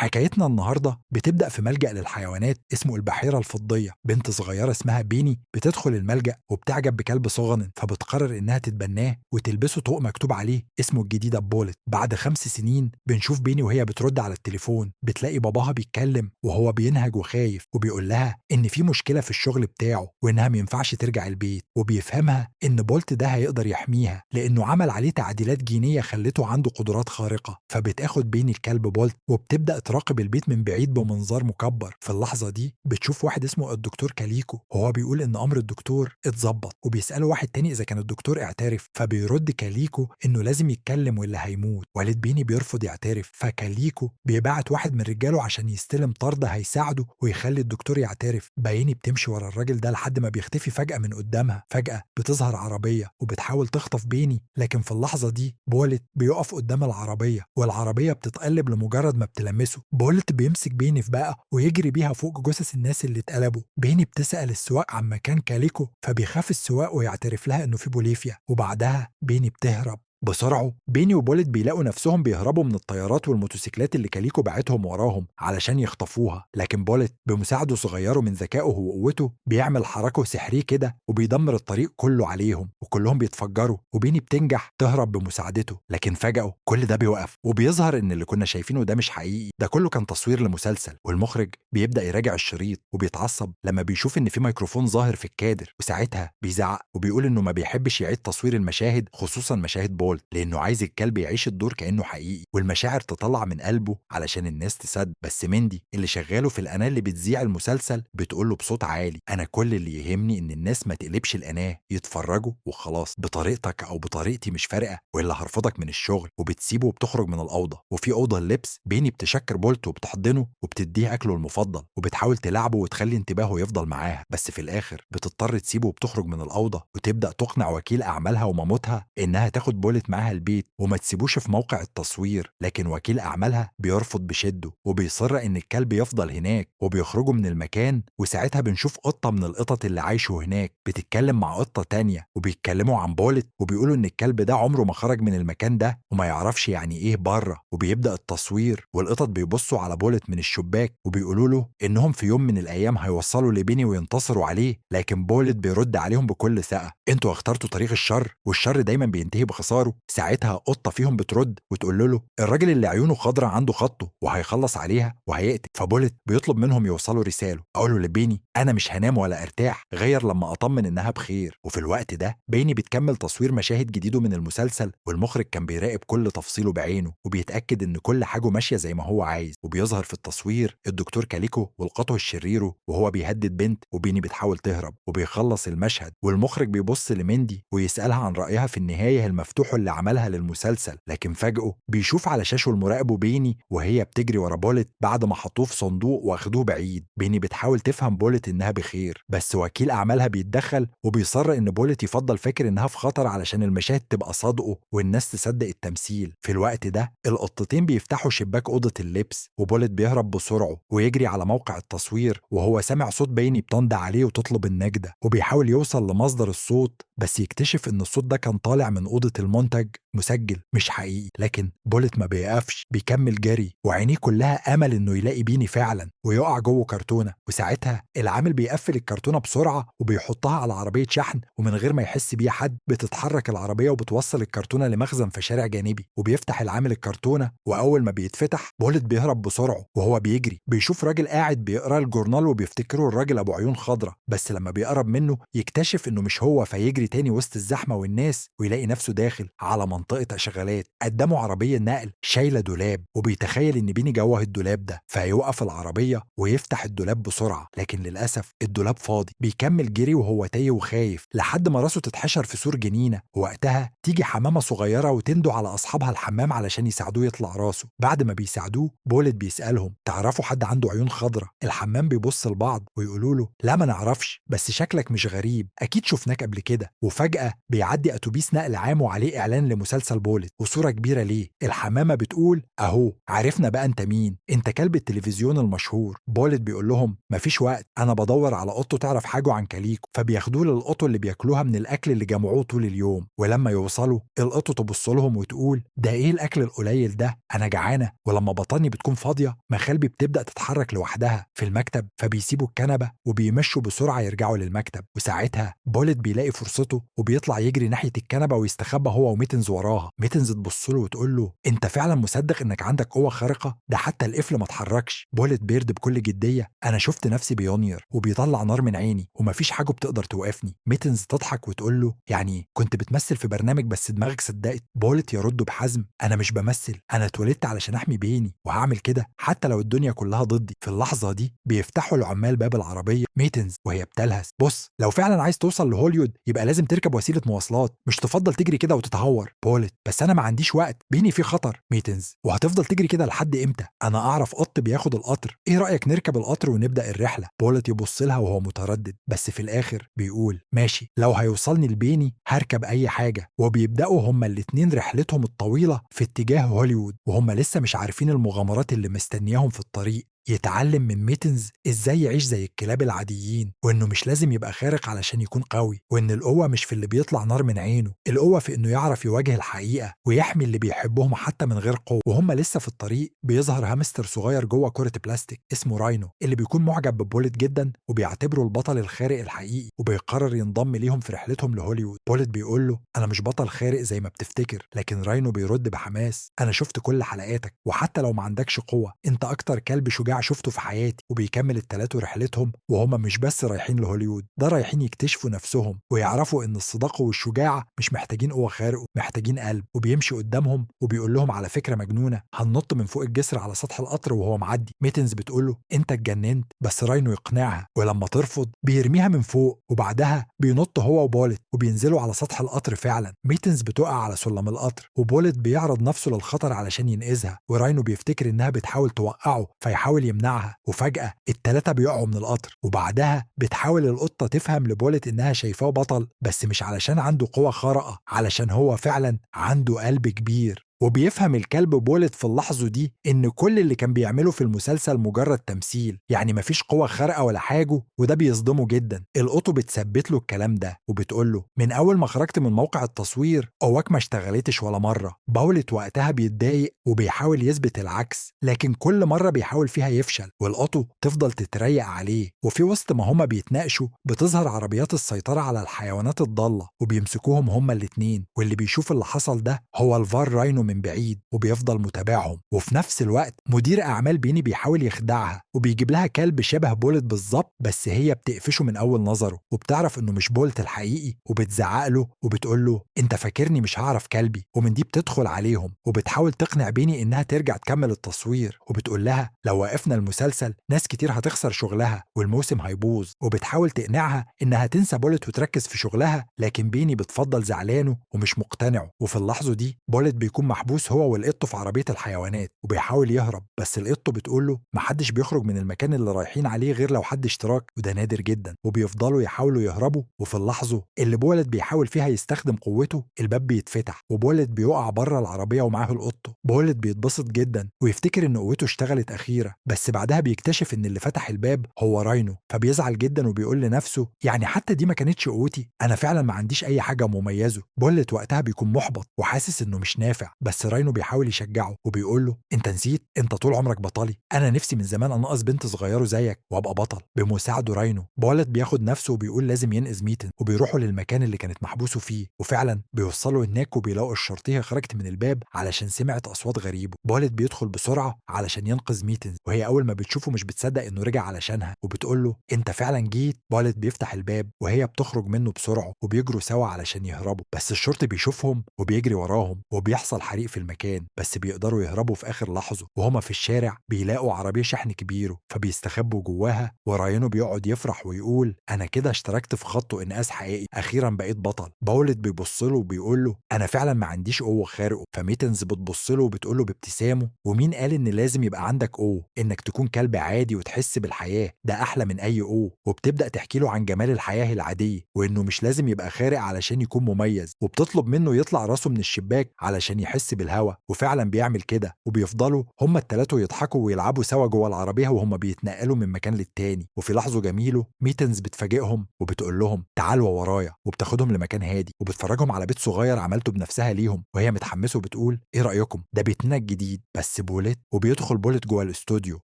حكايتنا النهاردة بتبدأ في ملجأ للحيوانات اسمه البحيرة الفضية. بنت صغيرة اسمها بيني بتدخل الملجأ وبتعجب بكلب صغنن، فبتقرر إنها تتبناه وتلبسه طوق مكتوب عليه اسمه الجديدة بولت. بعد 5 سنين بنشوف بيني وهي بترد على التليفون، بتلاقي باباها بيتكلم وهو بينهج وخايف، وبيقول لها إن في مشكلة في الشغل بتاعه وإنها مينفعش ترجع البيت، وبيفهمها إن بولت ده هيقدر يحميها لأنه عمل عليه تعديلات جينية خلته عنده قدرات خارقة. فبتاخد بيني الكلب بولت وبتبدأ تراقب البيت من بعيد بمنظار مكبر. في اللحظة دي بتشوف واحد اسمه الدكتور كاليكو، وهو بيقول إن أمر الدكتور اتظبط، وبيسأله واحد تاني إذا كان الدكتور اعترف، فبيرد كاليكو إنه لازم يتكلم واللي هيموت. والد بيني بيرفض يعترف، فكاليكو بيبعت واحد من رجاله عشان يستلم طرد هيساعده ويخلي الدكتور يعترف. بيني بتمشي ورا الراجل ده لحد ما بيختفي فجأة من قدامها. فجأة بتظهر عربية وبتحاول تخطف بيني، لكن في اللحظة دي بولت بيقف قدام العربية، والعربية بتتقلب لمجرد ما بتلمسه. بولت بيمسك بيني في بقى ويجري بيها فوق جثث الناس اللي اتقلبوا. بيني بتسأل السواق عن مكان كاليكو، فبيخاف السواق ويعترف لها انه في بوليفيا، وبعدها بيني بتهرب. بسرعه بيني وبولت بيلاقوا نفسهم بيهربوا من الطيارات والموتوسيكلات اللي كاليكو بعتهم وراهم علشان يخطفوها، لكن بولت بمساعده صغيره من ذكائه وقوته بيعمل حركه سحري كده وبيدمر الطريق كله عليهم، وكلهم بيتفجروا، وبيني بتنجح تهرب بمساعدته. لكن فجأة كل ده بيوقف، وبيظهر ان اللي كنا شايفينه ده مش حقيقي، ده كله كان تصوير لمسلسل. والمخرج بيبدأ يراجع الشريط وبيتعصب لما بيشوف ان في ميكروفون ظاهر في الكادر، وساعتها بيزعق وبيقول انه ما بيحبش يعيد تصوير المشاهد، خصوصا مشاهد بولت، لانه عايز الكلب يعيش الدور كانه حقيقي والمشاعر تطلع من قلبه علشان الناس تصدق. بس مندي اللي شغاله في القناه اللي بتذيع المسلسل بتقول له بصوت عالي: انا كل اللي يهمني ان الناس ما تقلبش القناه، يتفرجوا وخلاص، بطريقتك او بطريقتي مش فارقه، والا هرفضك من الشغل. وبتسيبه وبتخرج من الاوضه. وفي اوضه اللبس بيني بتشكر بولت وبتحضنه وبتديه اكله المفضل وبتحاول تلعبه وتخلي انتباهه يفضل معاها، بس في الاخر بتضطر تسيبه وبتخرج من الاوضه وتبدا تقنع وكيل اعمالها ومامتها انها تاخد بولت معاها البيت وما تسيبوش في موقع التصوير. لكن وكيل اعمالها بيرفض بشده وبيصر ان الكلب يفضل هناك، وبيخرجوا من المكان. وساعتها بنشوف قطه من القطط اللي عايشوا هناك بتتكلم مع قطه تانية، وبيتكلموا عن بولت وبيقولوا ان الكلب ده عمره ما خرج من المكان ده وما يعرفش يعني ايه بره. وبيبدا التصوير والقطط بيبصوا على بولت من الشباك وبيقولوا له انهم في يوم من الايام هيوصلوا لبيني وينتصروا عليه. لكن بولت بيرد عليهم بكل ثقه: انتوا اخترتوا طريق الشر والشر دايما بينتهي بخساره. ساعتها قطه فيهم بترد وتقول له: الراجل اللي عيونه خضرة عنده خطه وهيخلص عليها وهيقتل. فبولت بيطلب منهم يوصلوا رساله: اقول له لبيني انا مش هنام ولا ارتاح غير لما اطمن انها بخير. وفي الوقت ده بيني بتكمل تصوير مشاهد جديده من المسلسل، والمخرج كان بيراقب كل تفصيله بعينه وبيتاكد ان كل حاجه ماشيه زي ما هو عايز. وبيظهر في التصوير الدكتور كاليكو والقطه الشريره وهو بيهدد بنت، وبيني بتحاول تهرب. وبيخلص المشهد والمخرج بيبص لمندي ويسالها عن رايها في النهايه المفتوحه اللي عملها للمسلسل. لكن فجأة بيشوف على شاشه المراقب بيني وهي بتجري ورا بولت بعد ما حطوه في صندوق واخدوه بعيد. بيني بتحاول تفهم بولت انها بخير، بس وكيل اعمالها بيتدخل وبيصر ان بولت يفضل فاكر انها في خطر علشان المشاهد تبقى صادقه والناس تصدق التمثيل. في الوقت ده القطتين بيفتحوا شباك اوضه اللبس، وبولت بيهرب بسرعه ويجري على موقع التصوير وهو سامع صوت بيني بتندى عليه وتطلب النجده، وبيحاول يوصل لمصدر الصوت بس يكتشف ان الصوت ده كان طالع من اوضه المنتج مسجل مش حقيقي. لكن بولت ما بيقفش، بيكمل جري وعينيه كلها امل انه يلاقي بيني فعلا ويقع جوه كرتونه. وساعتها العامل بيقفل الكرتونه بسرعه وبيحطها على عربيه شحن، ومن غير ما يحس بيه حد بتتحرك العربيه وبتوصل الكرتونه لمخزن في شارع جانبي. وبيفتح العامل الكرتونه، واول ما بيتفتح بولت بيهرب بسرعه وهو بيجري. بيشوف راجل قاعد بيقرا الجورنال وبيفتكره الراجل ابو عيون خضراء، بس لما بيقرب منه يكتشف انه مش هو، فيجري تاني وسط الزحمه والناس ويلاقي نفسه داخل على منطقه اشغالات. قدامه عربيه نقل شايله دولاب، وبيتخيل ان بيني جوه الدولاب ده، فيوقف العربيه ويفتح الدولاب بسرعه، لكن للاسف الدولاب فاضي. بيكمل جري وهو تايه وخايف لحد ما راسه تتحشر في سور جنينه، ووقتها تيجي حمامه صغيره وتندو على اصحابها الحمام علشان يساعدوه يطلع راسه. بعد ما بيساعدوه بولت بيسالهم: تعرفوا حد عنده عيون خضراء؟ الحمام بيبص لبعض ويقولوا له: لا ما نعرفش، بس شكلك مش غريب، اكيد شفناك قبل كده. وفجاه بيعدي اتوبيس نقل عام وعليه اعلان لمسلسل مسلسل بولت وصورة كبيرة ليه. الحمامة بتقول أهو عرفنا بقى أنت مين، أنت كلب التلفزيون المشهور. بولت بيقول لهم مفيش وقت، أنا بدور على قطه تعرف حاجة عن كليكو. فبياخدوه للقطه اللي بياكلوها من الأكل اللي جمعوه طول اليوم. ولما يوصلوا القطه تبص لهم وتقول ده إيه الأكل القليل ده، أنا جعانة. ولما بطني بتكون فاضية مخالبي بتبدأ تتحرك لوحدها في المكتب، فبيسيبوا الكنبة وبيمشوا بسرعة يرجعوا للمكتب. وساعتها بولت بيلاقي فرصته وبيطلع يجري ناحية الكنبة ويستخبى هو وميتنز وراها. ميتنز تبص له وتقول له انت فعلا مصدق انك عندك قوة خارقة؟ ده حتى القفل ما اتحركش. بولت بيرد بكل جدية انا شفت نفسي بيونير وبيطلع نار من عيني ومفيش حاجة بتقدر توقفني. ميتنز تضحك وتقول له يعني كنت بتمثل في برنامج بس دماغك صدقت؟ بولت يرد بحزم انا مش بمثل، انا اتولدت علشان احمي بيني وهعمل كده حتى لو الدنيا كلها ضدي. في اللحظة دي بيفتحوا العمال باب العربية ميتنز وهي بتلهث بص لو فعلا عايز توصل لهوليود يبقى لازم تركب وسيلة مواصلات، مش تفضل تجري كده وتتهور. بولت بس انا ما عنديش وقت، بيني في خطر. ميتنز وهتفضل تجري كده لحد امتى؟ انا اعرف قط بياخد القطر، ايه رايك نركب القطر ونبدا الرحله؟ بولت يبص لها وهو متردد بس في الاخر بيقول ماشي لو هيوصلني لبيني هركب اي حاجه. وبيبداوا هما الاتنين رحلتهم الطويله في اتجاه هوليوود وهما لسه مش عارفين المغامرات اللي مستنياهم في الطريق. يتعلم من ميتنز ازاي يعيش زي الكلاب العاديين، وانه مش لازم يبقى خارق علشان يكون قوي، وان القوة مش في اللي بيطلع نار من عينه، القوة في انه يعرف يواجه الحقيقة ويحمي اللي بيحبهم حتى من غير قوة. وهم لسه في الطريق بيظهر هامستر صغير جوه كرة بلاستيك اسمه راينو اللي بيكون معجب ببولت جدا وبيعتبره البطل الخارق الحقيقي وبيقرر ينضم ليهم في رحلتهم لهوليوود. بولت بيقول له انا مش بطل خارق زي ما بتفتكر، لكن راينو بيرد بحماس انا شفت كل حلقاتك وحتى لو ما عندكش قوة انت اكتر كلب شجاع شفته في حياتي. وبيكمل التلاتة رحلتهم وهم مش بس رايحين لهوليوود، ده رايحين يكتشفوا نفسهم ويعرفوا ان الصداقة والشجاعة مش محتاجين قوة خارق، محتاجين قلب. وبيمشي قدامهم وبيقول لهم على فكرة مجنونة هننط من فوق الجسر على سطح القطر وهو معدي. ميتنز بتقول له انت اتجننت، بس راينو يقنعها ولما ترفض بيرميها من فوق وبعدها بينط هو وبولت وبينزلوا على سطح القطر. فعلا ميتنز بتقع على سلم القطر وبولت بيعرض نفسه للخطر علشان ينقذها، وراينو بيفتكر انها بتحاول توقعه فيحاول يمنعها. وفجأة التلاتة بيقعوا من القطر وبعدها بتحاول القطة تفهم لبولت انها شايفاه بطل بس مش علشان عنده قوة خارقة، علشان هو فعلا عنده قلب كبير. وبيفهم الكلب بولت في اللحظة دي إن كل اللي كان بيعمله في المسلسل مجرد تمثيل، يعني مفيش قوة خارقة ولا حاجة، وده بيصدمه جدا. القطة بتثبت له الكلام ده وبتقول له من أول ما خرجت من موقع التصوير قواك ما اشتغلتش ولا مرة. بولت وقتها بيتضايق وبيحاول يثبت العكس لكن كل مرة بيحاول فيها يفشل والقطة تفضل تتريق عليه. وفي وسط ما هما بيتناقشوا بتظهر عربيات السيطرة على الحيوانات الضالة وبيمسكوهم هما الاتنين، واللي بيشوف اللي حصل ده هو الفار راينو من بعيد وبيفضل متابعهم. وفي نفس الوقت مدير اعمال بيني بيحاول يخدعها وبيجيب لها كلب شبه بولت بالظبط بس هي بتقفشه من اول نظره وبتعرف انه مش بولت الحقيقي وبتزعق له وبتقول له انت فاكرني مش هعرف كلبي. ومن دي بتدخل عليهم وبتحاول تقنع بيني انها ترجع تكمل التصوير وبتقول لها لو وقفنا المسلسل ناس كتير هتخسر شغلها والموسم هيبوظ، وبتحاول تقنعها انها تنسى بولت وتركز في شغلها لكن بيني بتفضل زعلانه ومش مقتنعه. وفي اللحظه دي بولت بيكون محبوس هو والقط في عربية الحيوانات وبيحاول يهرب بس القط بتقول له محدش بيخرج من المكان اللي رايحين عليه غير لو حد اشتراك وده نادر جدا. وبيفضلوا يحاولوا يهربوا وفي اللحظة اللي بولت بيحاول فيها يستخدم قوته الباب بيتفتح وبولت بيقع بره العربية ومعاه القط. بولت بيتبسط جدا ويفتكر ان قوته اشتغلت أخيرة بس بعدها بيكتشف ان اللي فتح الباب هو راينو فبيزعل جدا وبيقول لنفسه يعني حتى دي ما كانتش قوتي، انا فعلا ما عنديش اي حاجة مميزة. بولت وقتها بيكون محبط وحاسس انه مش نافع بس راينو بيحاول يشجعه وبيقول له انت نسيت انت طول عمرك بطلي، انا نفسي من زمان انقذ بنت صغيره زيك وابقى بطل. بمساعده راينو بولت بياخد نفسه وبيقول لازم ينقذ ميتن وبيروحوا للمكان اللي كانت محبوسه فيه وفعلا بيوصلوا هناك وبيلاقوا الشرطيه خرجت من الباب علشان سمعت اصوات غريبه. بولت بيدخل بسرعه علشان ينقذ ميتن وهي اول ما بتشوفه مش بتصدق انه رجع علشانها وبتقول له انت فعلا جيت. بولت بيفتح الباب وهي بتخرج منه بسرعه وبيجروا سوا علشان يهربوا بس الشرطي بيشوفهم وبيجري وراهم وبيحصل حريق في المكان، بس بيقدروا يهربوا في آخر لحظة، وهما في الشارع بيلاقوا عربية شحن كبيرة فبيستخبوا جواها، وراينو بيقعد يفرح ويقول أنا كده اشتركت في خط إنقاذ حقيقي، أخيرا بقيت بطل. باولت بيبص له وبيقول له أنا فعلا ما عنديش قوة خارقة، فميتنز بتبص له وبتقول له بابتسامه ومين قال إن لازم يبقى عندك قوة؟ إنك تكون كلب عادي وتحس بالحياة ده أحلى من أي قوة. وبتبدأ تحكي له عن جمال الحياة العادية وإنه مش لازم يبقى خارق علشان يكون مميز، وبتطلب منه يطلع راسه من الشباك علشان يحس بالهوا، وفعلا بيعمل كده. وبيفضلوا هما التلاتة يضحكوا ويلعبوا سوا جوه العربية وهما بيتنقلوا من مكان للتاني. وفي لحظة جميلة ميتنز بتفاجئهم وبتقول لهم تعالوا ورايا، وبتاخدهم لمكان هادي وبتفرجهم على بيت صغير عملته بنفسها ليهم، وهي متحمسة وبتقول ايه رأيكم ده بيتنا الجديد بس بوليت. وبيدخل بوليت جوه الاستوديو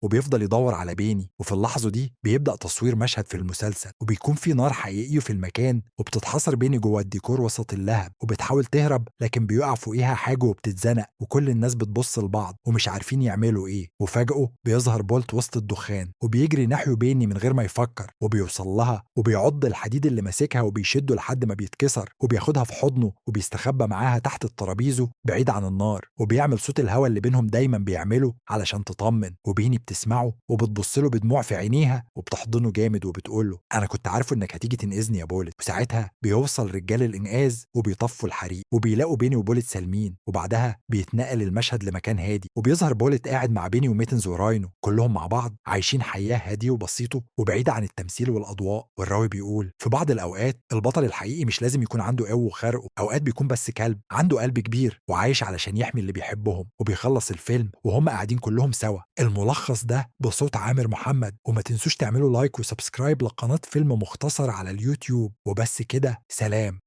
وبيفضل يدور على بيني، وفي اللحظة دي بيبدأ تصوير مشهد في المسلسل، وبيكون في نار حقيقية في المكان، وبتتحصر بيني جوه الديكور وسط اللهب، وبتحاول تهرب لكن بيقع فوقيها حاجة وبتتزنق، وكل الناس بتبص لبعض ومش عارفين يعملوا ايه. وفجأة بيظهر بولت وسط الدخان وبيجري ناحيه بيني من غير ما يفكر، وبيوصل لها وبيعض الحديد اللي ماسكها وبيشده لحد ما بيتكسر، وبياخدها في حضنه وبيستخبى معاها تحت الترابيزه بعيد عن النار، وبيعمل صوت الهوا اللي بينهم دايما بيعمله علشان تطمن. وبيني بتسمعه وبتبص له بدموع في عينيها وبتحضنه جامد وبتقول له انا كنت عارفه انك هتيجي تنقذني يا بولت. وساعتها بيوصل رجال الانقاذ وبيطفوا الحريق وبيلاقوا بيني وبولت سالمين، وبعدها بيتنقل المشهد لمكان هادي وبيظهر بولت قاعد مع بيني وميتنز وراينو كلهم مع بعض عايشين حياه هاديه وبسيطه وبعيده عن التمثيل والاضواء. والراوي بيقول في بعض الاوقات البطل الحقيقي مش لازم يكون عنده قوه وخرقه، اوقات بيكون بس كلب عنده قلب كبير وعايش علشان يحمي اللي بيحبهم. وبيخلص الفيلم وهم قاعدين كلهم سوا. الملخص ده بصوت عامر محمد. وما تنسوش تعملوا لايك وسبسكرايب لقناه فيلم مختصر على اليوتيوب. وبس كده، سلام.